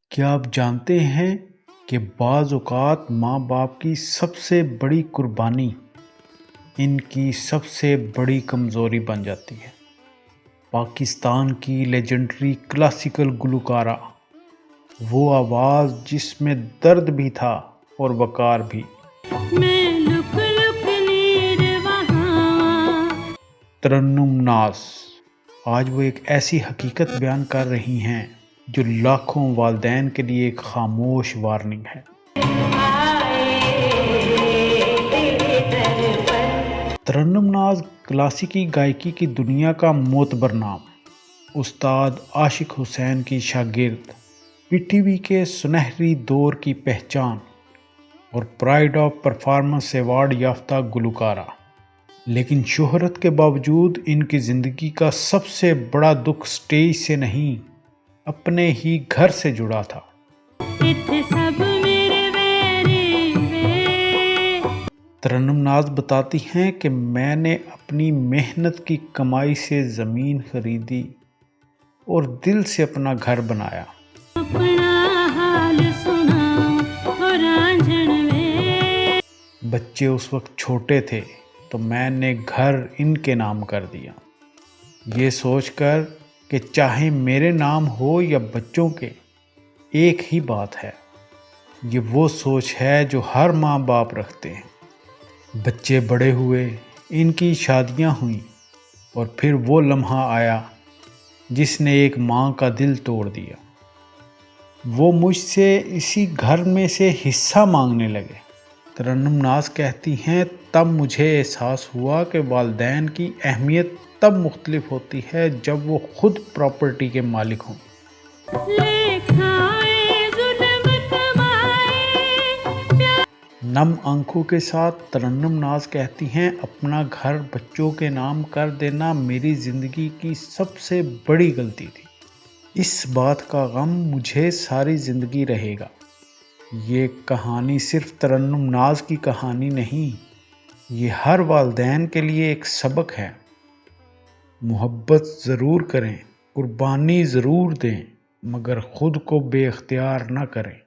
کیا آپ جانتے ہیں کہ بعض اوقات ماں باپ کی سب سے بڑی قربانی ان کی سب سے بڑی کمزوری بن جاتی ہے؟ پاکستان کی لیجنڈری کلاسیکل گلوکارہ، وہ آواز جس میں درد بھی تھا اور وقار بھی، ترنم ناز، آج وہ ایک ایسی حقیقت بیان کر رہی ہیں جو لاکھوں والدین کے لیے ایک خاموش وارننگ ہے۔ ترنم ناز کلاسیکی گائیکی کی دنیا کا معتبر نام، استاد عاشق حسین کی شاگرد، پی ٹی وی کے سنہری دور کی پہچان اور پرائڈ آف پرفارمنس ایوارڈ یافتہ گلوکارہ، لیکن شہرت کے باوجود ان کی زندگی کا سب سے بڑا دکھ سٹیج سے نہیں، اپنے ہی گھر سے جڑا تھا۔ ترنم ناز بتاتی ہیں کہ میں نے اپنی محنت کی کمائی سے زمین خریدی اور دل سے اپنا گھر بنایا۔ بچے اس وقت چھوٹے تھے تو میں نے گھر ان کے نام کر دیا، یہ سوچ کر کہ چاہے میرے نام ہو یا بچوں کے، ایک ہی بات ہے۔ یہ وہ سوچ ہے جو ہر ماں باپ رکھتے ہیں۔ بچے بڑے ہوئے، ان کی شادیاں ہوئیں، اور پھر وہ لمحہ آیا جس نے ایک ماں کا دل توڑ دیا۔ وہ مجھ سے اسی گھر میں سے حصہ مانگنے لگے۔ ترنم ناز کہتی ہیں، تب مجھے احساس ہوا کہ والدین کی اہمیت تب مختلف ہوتی ہے جب وہ خود پراپرٹی کے مالک ہوں۔ نم آنکھوں کے ساتھ ترنم ناز کہتی ہیں، اپنا گھر بچوں کے نام کر دینا میری زندگی کی سب سے بڑی غلطی تھی۔ اس بات کا غم مجھے ساری زندگی رہے گا۔ یہ کہانی صرف ترنم ناز کی کہانی نہیں، یہ ہر والدین کے لیے ایک سبق ہے۔ محبت ضرور کریں، قربانی ضرور دیں، مگر خود کو بے اختیار نہ کریں۔